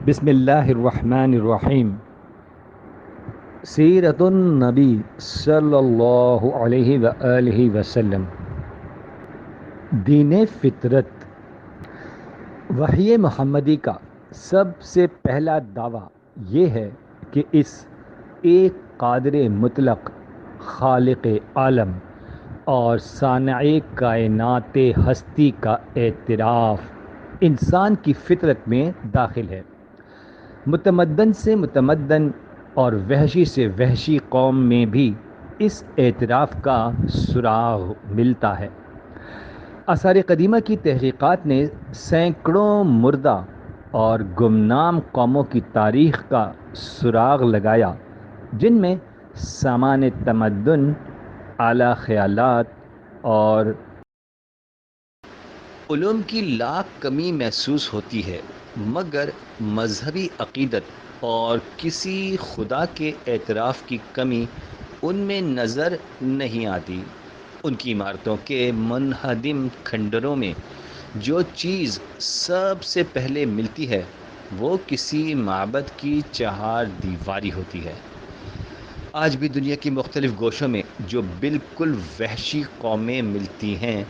بسم اللہ الرحمن الرحیم۔ سیرت النبی صلی اللہ علیہ وآلہ وسلم۔ دین فطرت۔ وحی محمدی کا سب سے پہلا دعویٰ یہ ہے کہ اس ایک قادر مطلق، خالق عالم اور صانع کائنات ہستی کا اعتراف انسان کی فطرت میں داخل ہے۔ متمدن سے متمدن اور وحشی سے وحشی قوم میں بھی اس اعتراف کا سراغ ملتا ہے۔ آثار قدیمہ کی تحقیقات نے سینکڑوں مردہ اور گمنام قوموں کی تاریخ کا سراغ لگایا، جن میں سامان تمدن، اعلیٰ خیالات اور علوم کی لاکھ کمی محسوس ہوتی ہے، مگر مذہبی عقیدت اور کسی خدا کے اعتراف کی کمی ان میں نظر نہیں آتی۔ ان کی عمارتوں کے منہدم کھنڈروں میں جو چیز سب سے پہلے ملتی ہے وہ کسی معبد کی چہار دیواری ہوتی ہے۔ آج بھی دنیا کی مختلف گوشوں میں جو بالکل وحشی قومیں ملتی ہیں،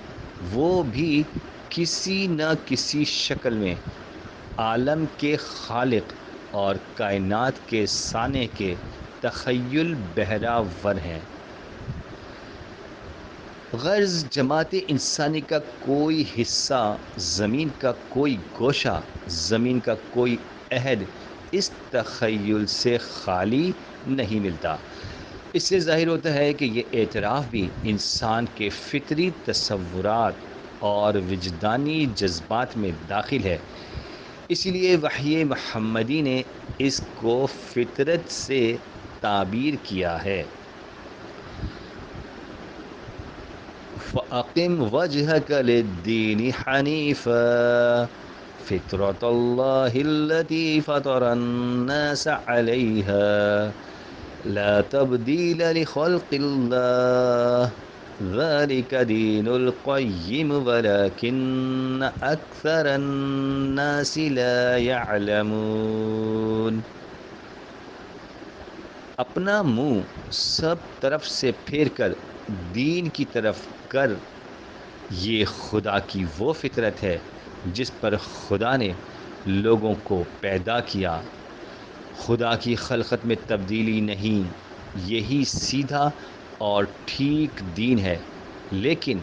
وہ بھی کسی نہ کسی شکل میں عالم کے خالق اور کائنات کے صانع کے تخیل بہرہ ور ہیں۔ غرض جماعت انسانی کا کوئی حصہ، زمین کا کوئی گوشہ، زمین کا کوئی عہد اس تخیل سے خالی نہیں ملتا۔ اس سے ظاہر ہوتا ہے کہ یہ اعتراف بھی انسان کے فطری تصورات اور وجدانی جذبات میں داخل ہے۔ اسی لیے وحی محمدی نے اس کو فطرت سے تعبیر کیا ہے۔ فَأَقِمْ وَجْهَكَ لِلدِّينِ حَنِيفًا فِطْرَتَ اللَّهِ الَّتِي فَطَرَ النَّاسَ عَلَيْهَا لَا تَبْدِيلَ لِخَلْقِ اللَّهِ ذَلِكَ دِينُ الْقَيِّمِ وَلَكِنَّ أَكْثَرَ النَّاسِ لَا يَعْلَمُونَ۔ اپنا منہ سب طرف سے پھیر کر دین کی طرف کر، یہ خدا کی وہ فطرت ہے جس پر خدا نے لوگوں کو پیدا کیا۔ خدا کی خلقت میں تبدیلی نہیں، یہی سیدھا اور ٹھیک دین ہے، لیکن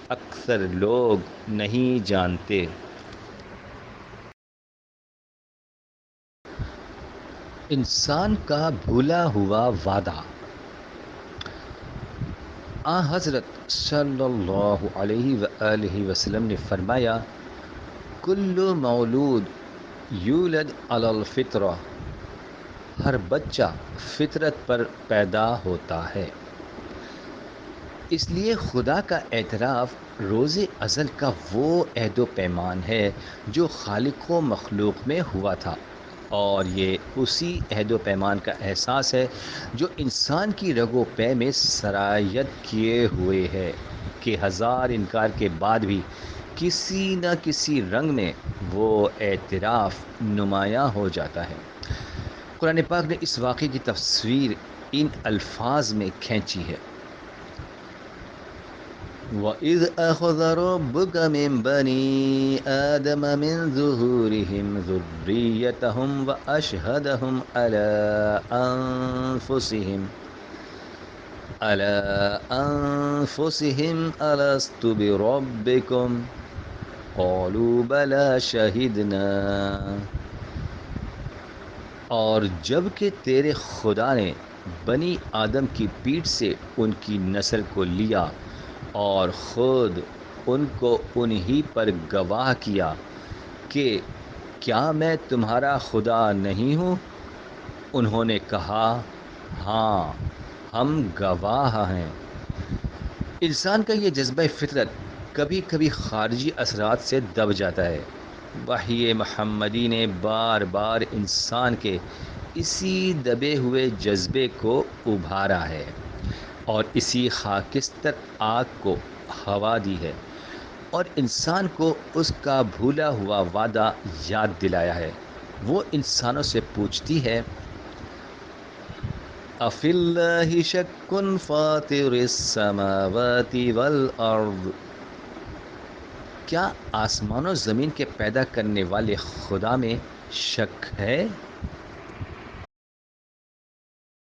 اکثر لوگ نہیں جانتے۔ انسان کا بھولا ہوا وعدہ۔ آن حضرت صلی اللہ علیہ وآلہ وسلم نے فرمایا، کل مولود یولد علی الفطرہ، ہر بچہ فطرت پر پیدا ہوتا ہے۔ اس لیے خدا کا اعتراف روز ازل کا وہ عہد و پیمان ہے جو خالق و مخلوق میں ہوا تھا، اور یہ اسی عہد و پیمان کا احساس ہے جو انسان کی رگ و پے میں سرایت کیے ہوئے ہے کہ ہزار انکار کے بعد بھی کسی نہ کسی رنگ میں وہ اعتراف نمایاں ہو جاتا ہے۔ قرآن پاک نے اس واقعے کی تصویر ان الفاظ میں کھینچی ہے، وَإِذْ أَخَذَ رَبُّكَ مِنْ بَنِي آدَمَ مِنْ ظُهُورِهِمْ ذُرِّيَّتَهُمْ وَأَشْهَدَهُمْ عَلَىٰ أَنفُسِهِمْ أَلَسْتُ بِرَبِّكُمْ قَالُوا بَلَىٰ شَهِدْنَا۔ اور جب کہ تیرے خدا نے بنی آدم کی پیٹھ سے ان کی نسل کو لیا اور خود ان کو انہی پر گواہ کیا کہ کیا میں تمہارا خدا نہیں ہوں؟ انہوں نے کہا، ہاں ہم گواہ ہیں۔ انسان کا یہ جذبہ فطرت کبھی کبھی خارجی اثرات سے دب جاتا ہے۔ وحی محمدی نے بار بار انسان کے اسی دبے ہوئے جذبے کو ابھارا ہے اور اسی خاکستر آگ کو ہوا دی ہے، اور انسان کو اس کا بھولا ہوا وعدہ یاد دلایا ہے۔ وہ انسانوں سے پوچھتی ہے افی اللہ شک فاطر السماوات والارض، کیا آسمان و زمین کے پیدا کرنے والے خدا میں شک ہے؟